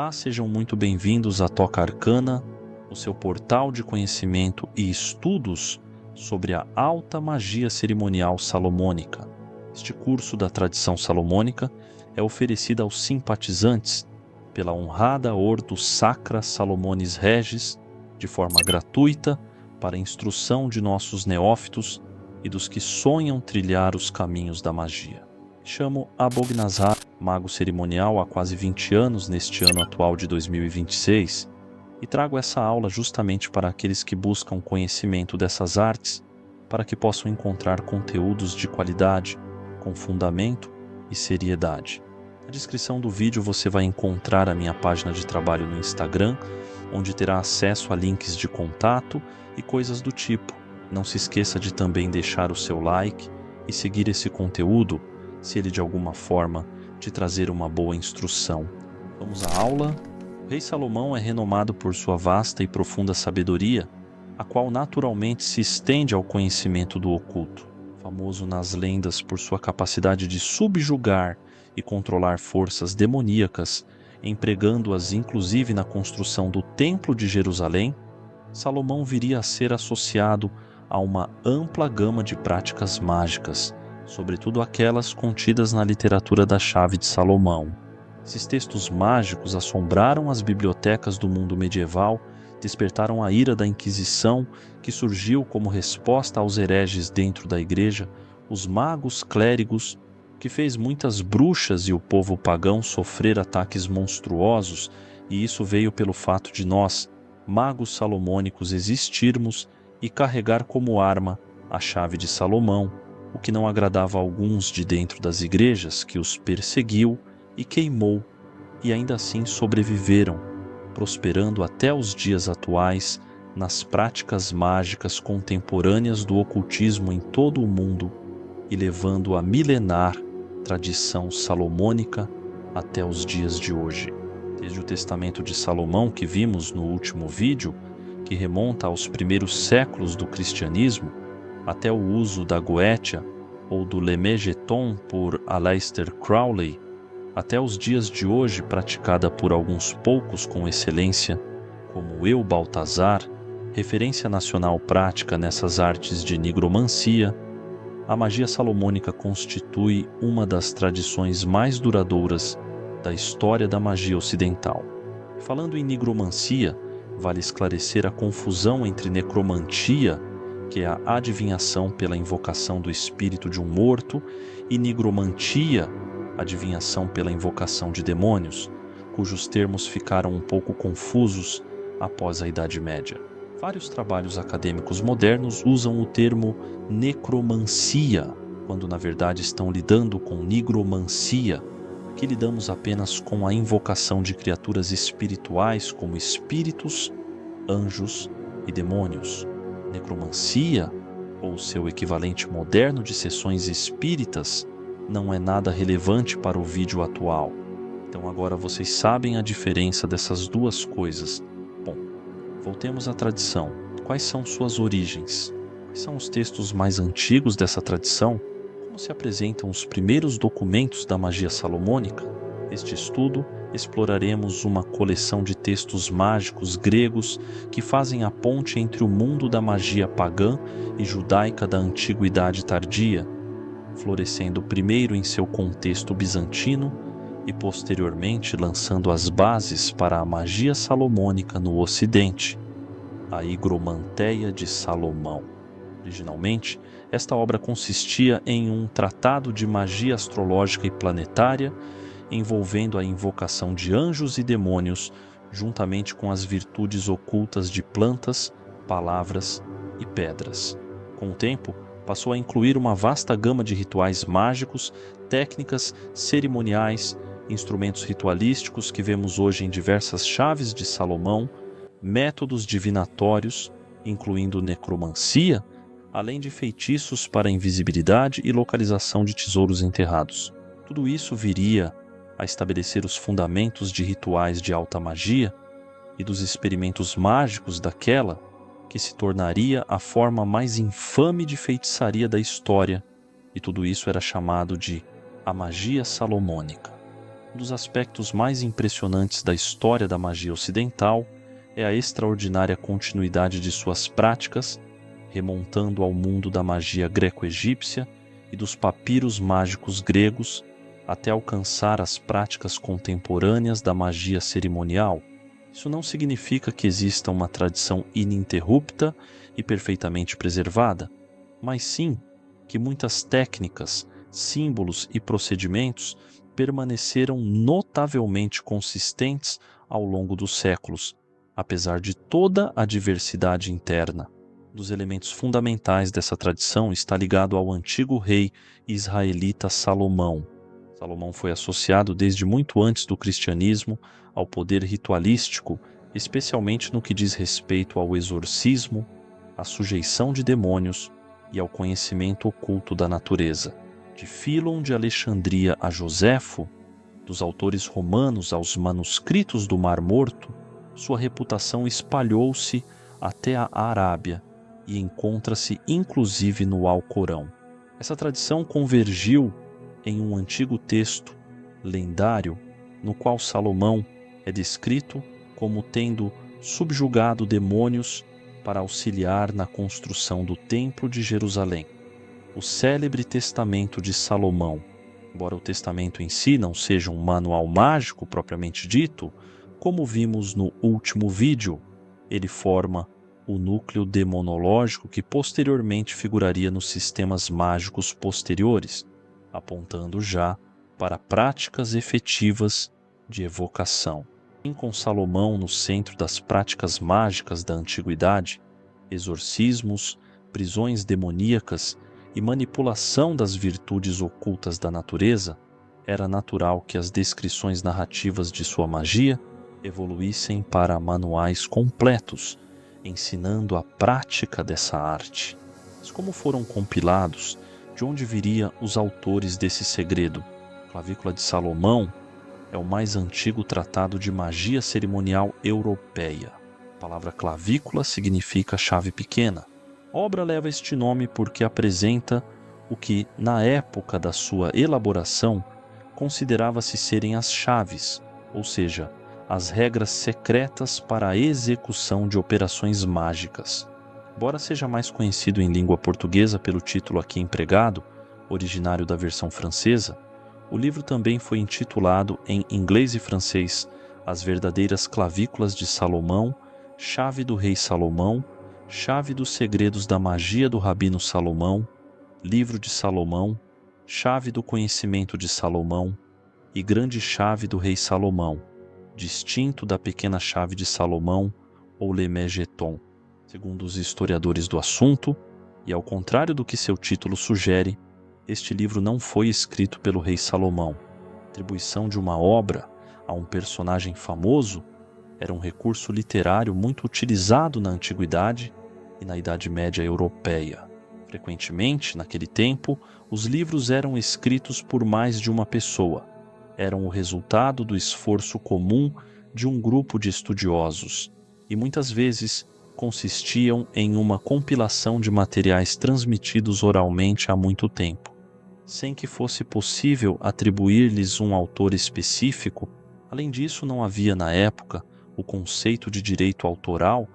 Olá, sejam muito bem-vindos à Toca Arcana, o seu portal de conhecimento e estudos sobre a alta magia cerimonial salomônica. Este curso da tradição salomônica é oferecido aos simpatizantes pela honrada Ordo Sacra Salomonis Regis, de forma gratuita, para a instrução de nossos neófitos e dos que sonham trilhar os caminhos da magia. Chamo Abognazar, mago cerimonial há quase 20 anos neste ano atual de 2026, e trago essa aula justamente para aqueles que buscam conhecimento dessas artes, para que possam encontrar conteúdos de qualidade, com fundamento e seriedade. Na descrição do vídeo você vai encontrar a minha página de trabalho no Instagram, onde terá acesso a links de contato e coisas do tipo. Não se esqueça de também deixar o seu like e seguir esse conteúdo, se ele de alguma forma te trazer uma boa instrução. Vamos à aula. O rei Salomão é renomado por sua vasta e profunda sabedoria, a qual naturalmente se estende ao conhecimento do oculto. Famoso nas lendas por sua capacidade de subjugar e controlar forças demoníacas, empregando-as inclusive na construção do Templo de Jerusalém, Salomão viria a ser associado a uma ampla gama de práticas mágicas, sobretudo aquelas contidas na literatura da Chave de Salomão. Esses textos mágicos assombraram as bibliotecas do mundo medieval, despertaram a ira da Inquisição, que surgiu como resposta aos hereges dentro da igreja, os magos clérigos, que fez muitas bruxas e o povo pagão sofrer ataques monstruosos, e isso veio pelo fato de nós, magos salomônicos, existirmos e carregar como arma a Chave de Salomão, o que não agradava a alguns de dentro das igrejas, que os perseguiu e queimou, e ainda assim sobreviveram, prosperando até os dias atuais nas práticas mágicas contemporâneas do ocultismo em todo o mundo e levando a milenar tradição salomônica até os dias de hoje. Desde o Testamento de Salomão, que vimos no último vídeo, que remonta aos primeiros séculos do cristianismo, até o uso da Goetia ou do Lemegeton por Aleister Crowley, até os dias de hoje praticada por alguns poucos com excelência, como Eu Baltazar, referência nacional prática nessas artes de nigromancia, a magia salomônica constitui uma das tradições mais duradouras da história da magia ocidental. Falando em nigromancia, vale esclarecer a confusão entre necromantia, que é a adivinhação pela invocação do espírito de um morto, e nigromantia, adivinhação pela invocação de demônios, cujos termos ficaram um pouco confusos após a Idade Média. Vários trabalhos acadêmicos modernos usam o termo necromancia, quando na verdade estão lidando com nigromancia, que lidamos apenas com a invocação de criaturas espirituais como espíritos, anjos e demônios. Necromancia, ou seu equivalente moderno de sessões espíritas, não é nada relevante para o vídeo atual. Então agora vocês sabem a diferença dessas duas coisas. Bom, voltemos à tradição. Quais são suas origens? Quais são os textos mais antigos dessa tradição? Como se apresentam os primeiros documentos da magia salomônica? Neste estudo, exploraremos uma coleção de textos mágicos gregos que fazem a ponte entre o mundo da magia pagã e judaica da Antiguidade Tardia, florescendo primeiro em seu contexto bizantino e posteriormente lançando as bases para a magia salomônica no Ocidente, a Higromanteia de Salomão. Originalmente, esta obra consistia em um tratado de magia astrológica e planetária, envolvendo a invocação de anjos e demônios, juntamente com as virtudes ocultas de plantas, palavras e pedras. Com o tempo, passou a incluir uma vasta gama de rituais mágicos, técnicas cerimoniais, instrumentos ritualísticos que vemos hoje em diversas chaves de Salomão, métodos divinatórios, incluindo necromancia, além de feitiços para invisibilidade e localização de tesouros enterrados. Tudo isso viria a estabelecer os fundamentos de rituais de alta magia e dos experimentos mágicos daquela que se tornaria a forma mais infame de feitiçaria da história, e tudo isso era chamado de a magia salomônica. Um dos aspectos mais impressionantes da história da magia ocidental é a extraordinária continuidade de suas práticas, remontando ao mundo da magia greco-egípcia e dos papiros mágicos gregos, até alcançar as práticas contemporâneas da magia cerimonial. Isso não significa que exista uma tradição ininterrupta e perfeitamente preservada, mas sim que muitas técnicas, símbolos e procedimentos permaneceram notavelmente consistentes ao longo dos séculos, apesar de toda a diversidade interna. Um dos elementos fundamentais dessa tradição está ligado ao antigo rei israelita Salomão. Salomão foi associado desde muito antes do cristianismo ao poder ritualístico, especialmente no que diz respeito ao exorcismo, à sujeição de demônios e ao conhecimento oculto da natureza. De Fílon de Alexandria a Joséfo, dos autores romanos aos manuscritos do Mar Morto, sua reputação espalhou-se até a Arábia e encontra-se inclusive no Alcorão. Essa tradição convergiu em um antigo texto lendário no qual Salomão é descrito como tendo subjugado demônios para auxiliar na construção do Templo de Jerusalém. O célebre Testamento de Salomão, embora o testamento em si não seja um manual mágico propriamente dito, como vimos no último vídeo, ele forma o núcleo demonológico que posteriormente figuraria nos sistemas mágicos posteriores, apontando já para práticas efetivas de evocação. E com Salomão no centro das práticas mágicas da antiguidade, exorcismos, prisões demoníacas e manipulação das virtudes ocultas da natureza, era natural que as descrições narrativas de sua magia evoluíssem para manuais completos, ensinando a prática dessa arte. Mas como foram compilados? De onde viriam os autores desse segredo? A Clavícula de Salomão é o mais antigo tratado de magia cerimonial europeia. A palavra clavícula significa chave pequena. A obra leva este nome porque apresenta o que, na época da sua elaboração, considerava-se serem as chaves, ou seja, as regras secretas para a execução de operações mágicas. Embora seja mais conhecido em língua portuguesa pelo título aqui empregado, originário da versão francesa, o livro também foi intitulado em inglês e francês As Verdadeiras Clavículas de Salomão, Chave do Rei Salomão, Chave dos Segredos da Magia do Rabino Salomão, Livro de Salomão, Chave do Conhecimento de Salomão e Grande Chave do Rei Salomão, distinto da Pequena Chave de Salomão ou Le Megeton. Segundo os historiadores do assunto, e ao contrário do que seu título sugere, este livro não foi escrito pelo rei Salomão. A atribuição de uma obra a um personagem famoso era um recurso literário muito utilizado na Antiguidade e na Idade Média Europeia. Frequentemente, naquele tempo, os livros eram escritos por mais de uma pessoa. Eram o resultado do esforço comum de um grupo de estudiosos e muitas vezes consistiam em uma compilação de materiais transmitidos oralmente há muito tempo. Sem que fosse possível atribuir-lhes um autor específico, além disso não havia na época o conceito de direito autoral,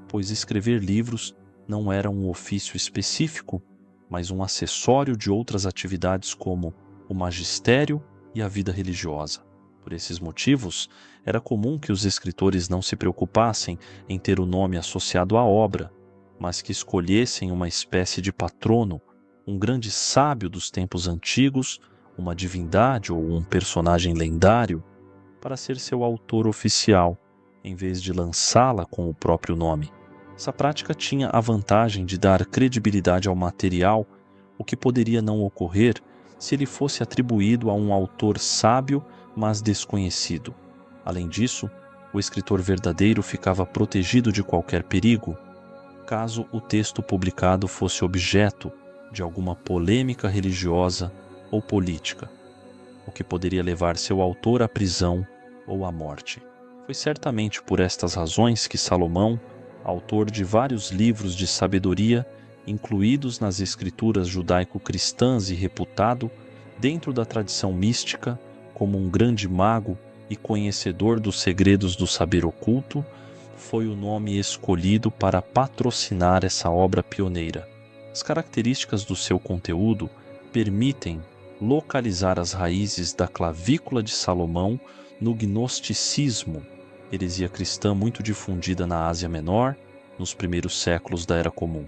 pois escrever livros não era um ofício específico, mas um acessório de outras atividades como o magistério e a vida religiosa. Por esses motivos, era comum que os escritores não se preocupassem em ter o nome associado à obra, mas que escolhessem uma espécie de patrono, um grande sábio dos tempos antigos, uma divindade ou um personagem lendário, para ser seu autor oficial, em vez de lançá-la com o próprio nome. Essa prática tinha a vantagem de dar credibilidade ao material, o que poderia não ocorrer se ele fosse atribuído a um autor sábio, mas desconhecido. Além disso, o escritor verdadeiro ficava protegido de qualquer perigo, caso o texto publicado fosse objeto de alguma polêmica religiosa ou política, o que poderia levar seu autor à prisão ou à morte. Foi certamente por estas razões que Salomão, autor de vários livros de sabedoria, incluídos nas escrituras judaico-cristãs e reputado, dentro da tradição mística, como um grande mago e conhecedor dos segredos do saber oculto, foi o nome escolhido para patrocinar essa obra pioneira. As características do seu conteúdo permitem localizar as raízes da clavícula de Salomão no gnosticismo, heresia cristã muito difundida na Ásia Menor nos primeiros séculos da Era Comum,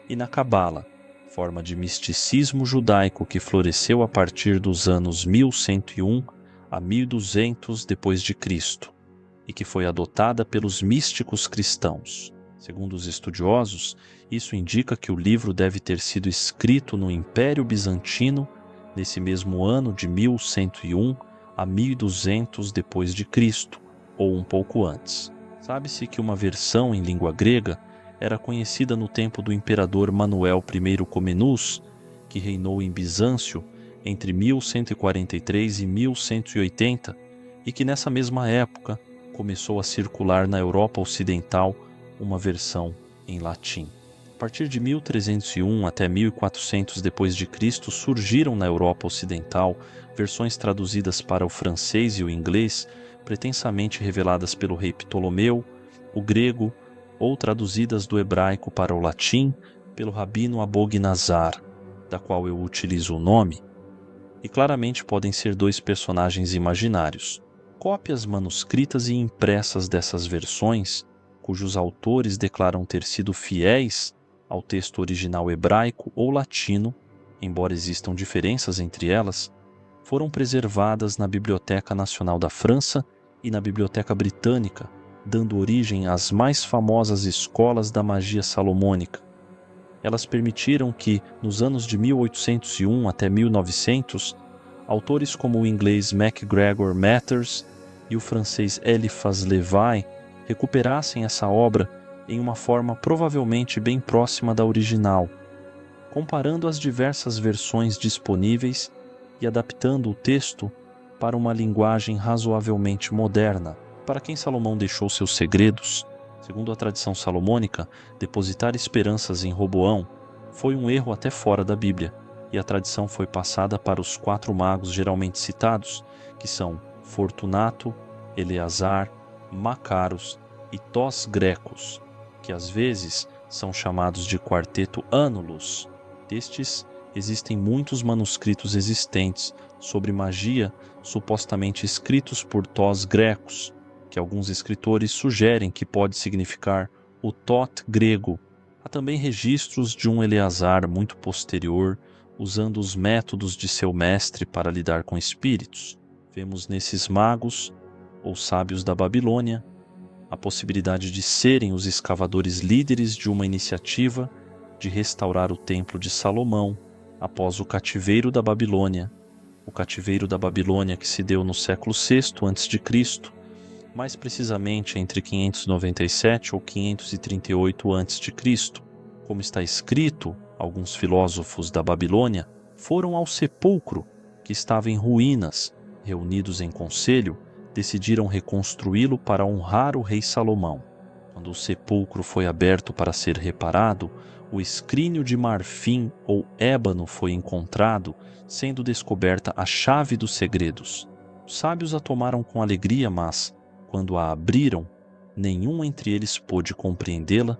e na Cabala, forma de misticismo judaico que floresceu a partir dos anos 1101 a 1200 depois de Cristo e que foi adotada pelos místicos cristãos. Segundo os estudiosos, isso indica que o livro deve ter sido escrito no Império Bizantino nesse mesmo ano de 1101 a 1200 depois de Cristo, ou um pouco antes. Sabe-se que uma versão em língua grega era conhecida no tempo do imperador Manuel I Comnenus, que reinou em Bizâncio entre 1143 e 1180, e que nessa mesma época começou a circular na Europa Ocidental uma versão em latim. A partir de 1301 até 1400 depois de Cristo surgiram na Europa Ocidental versões traduzidas para o francês e o inglês, pretensamente reveladas pelo rei Ptolomeu, o grego, ou traduzidas do hebraico para o latim pelo rabino Abognazar, da qual eu utilizo o nome, e claramente podem ser dois personagens imaginários. Cópias manuscritas e impressas dessas versões, cujos autores declaram ter sido fiéis ao texto original hebraico ou latino, embora existam diferenças entre elas, foram preservadas na Biblioteca Nacional da França e na Biblioteca Britânica, dando origem às mais famosas escolas da magia salomônica. Elas permitiram que, nos anos de 1801 até 1900, autores como o inglês MacGregor Mathers e o francês Eliphas Levi recuperassem essa obra em uma forma provavelmente bem próxima da original, comparando as diversas versões disponíveis e adaptando o texto para uma linguagem razoavelmente moderna. Para quem Salomão deixou seus segredos, segundo a tradição salomônica, depositar esperanças em Roboão foi um erro até fora da Bíblia, e a tradição foi passada para os 4 magos geralmente citados, que são Fortunato, Eleazar, Macaros e Tos Grecos, que às vezes são chamados de Quarteto Ânulus. Destes, existem muitos manuscritos existentes sobre magia supostamente escritos por Tos Grecos, que alguns escritores sugerem que pode significar o Tot grego. Há também registros de um Eleazar muito posterior, usando os métodos de seu mestre para lidar com espíritos. Vemos nesses magos, ou sábios da Babilônia, a possibilidade de serem os escavadores líderes de uma iniciativa de restaurar o Templo de Salomão após o cativeiro da Babilônia. O cativeiro da Babilônia que se deu no século VI a.C., mais precisamente entre 597 ou 538 a.C. Como está escrito, alguns filósofos da Babilônia foram ao sepulcro, que estava em ruínas. Reunidos em conselho, decidiram reconstruí-lo para honrar o rei Salomão. Quando o sepulcro foi aberto para ser reparado, o escrínio de marfim ou ébano foi encontrado, sendo descoberta a chave dos segredos. Os sábios a tomaram com alegria, mas, quando a abriram, nenhum entre eles pôde compreendê-la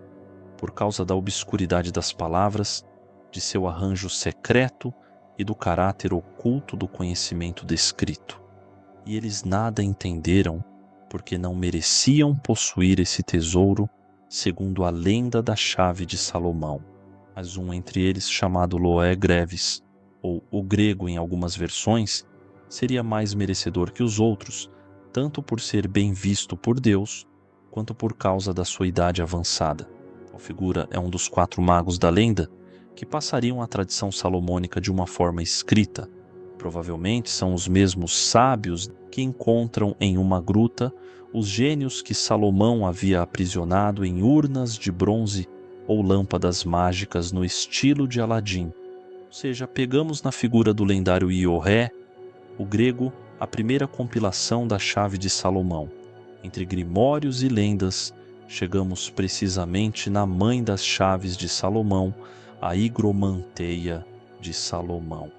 por causa da obscuridade das palavras, de seu arranjo secreto e do caráter oculto do conhecimento descrito. E eles nada entenderam, porque não mereciam possuir esse tesouro, segundo a lenda da chave de Salomão. Mas um entre eles, chamado Loé Greves, ou o grego em algumas versões, seria mais merecedor que os outros, tanto por ser bem visto por Deus, quanto por causa da sua idade avançada. A figura é um dos 4 magos da lenda que passariam a tradição salomônica de uma forma escrita. Provavelmente são os mesmos sábios que encontram em uma gruta os gênios que Salomão havia aprisionado em urnas de bronze ou lâmpadas mágicas no estilo de Aladim. Ou seja, pegamos na figura do lendário Ioré, o grego, a primeira compilação da chave de Salomão. Entre grimórios e lendas, chegamos precisamente na mãe das chaves de Salomão, a higromanteia de Salomão.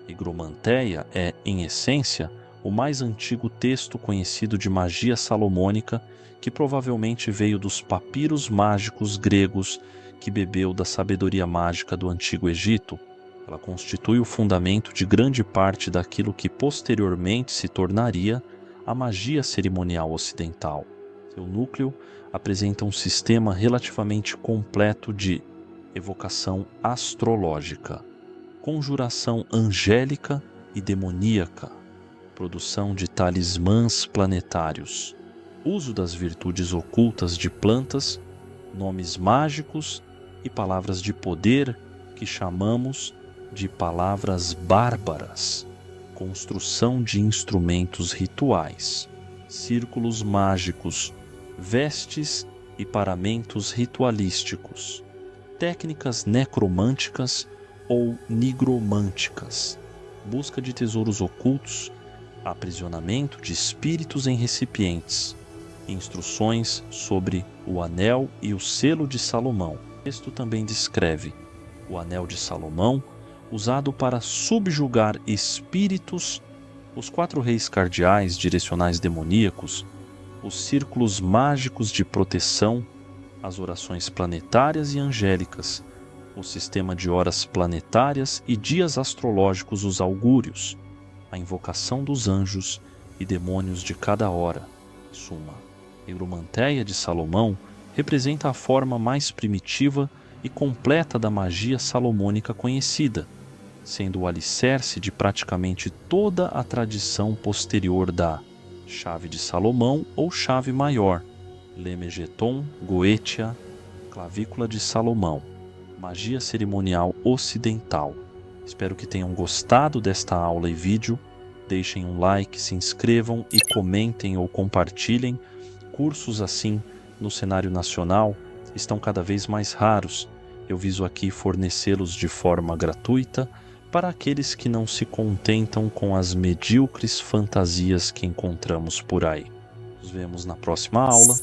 Higromanteia é, em essência, o mais antigo texto conhecido de magia salomônica, que provavelmente veio dos papiros mágicos gregos que bebeu da sabedoria mágica do Antigo Egito. Ela constitui o fundamento de grande parte daquilo que posteriormente se tornaria a magia cerimonial ocidental. Seu núcleo apresenta um sistema relativamente completo de evocação astrológica, conjuração angélica e demoníaca, produção de talismãs planetários, uso das virtudes ocultas de plantas, nomes mágicos e palavras de poder que chamamos de palavras bárbaras, construção de instrumentos rituais, círculos mágicos, vestes e paramentos ritualísticos, técnicas necromânticas ou nigromânticas, busca de tesouros ocultos, aprisionamento de espíritos em recipientes, instruções sobre o anel e o selo de Salomão. O texto também descreve o anel de Salomão, usado para subjugar espíritos, os 4 reis cardeais direcionais demoníacos, os círculos mágicos de proteção, as orações planetárias e angélicas, o sistema de horas planetárias e dias astrológicos, os augúrios, a invocação dos anjos e demônios de cada hora. Em suma, a Higromanteia de Salomão representa a forma mais primitiva e completa da magia salomônica conhecida, sendo o alicerce de praticamente toda a tradição posterior da chave de Salomão ou chave maior, Lemegeton, Goetia, clavícula de Salomão, magia cerimonial ocidental. Espero que tenham gostado desta aula e vídeo. Deixem um like, se inscrevam e comentem ou compartilhem. Cursos assim no cenário nacional estão cada vez mais raros. Eu viso aqui fornecê-los de forma gratuita para aqueles que não se contentam com as medíocres fantasias que encontramos por aí. Nos vemos na próxima aula.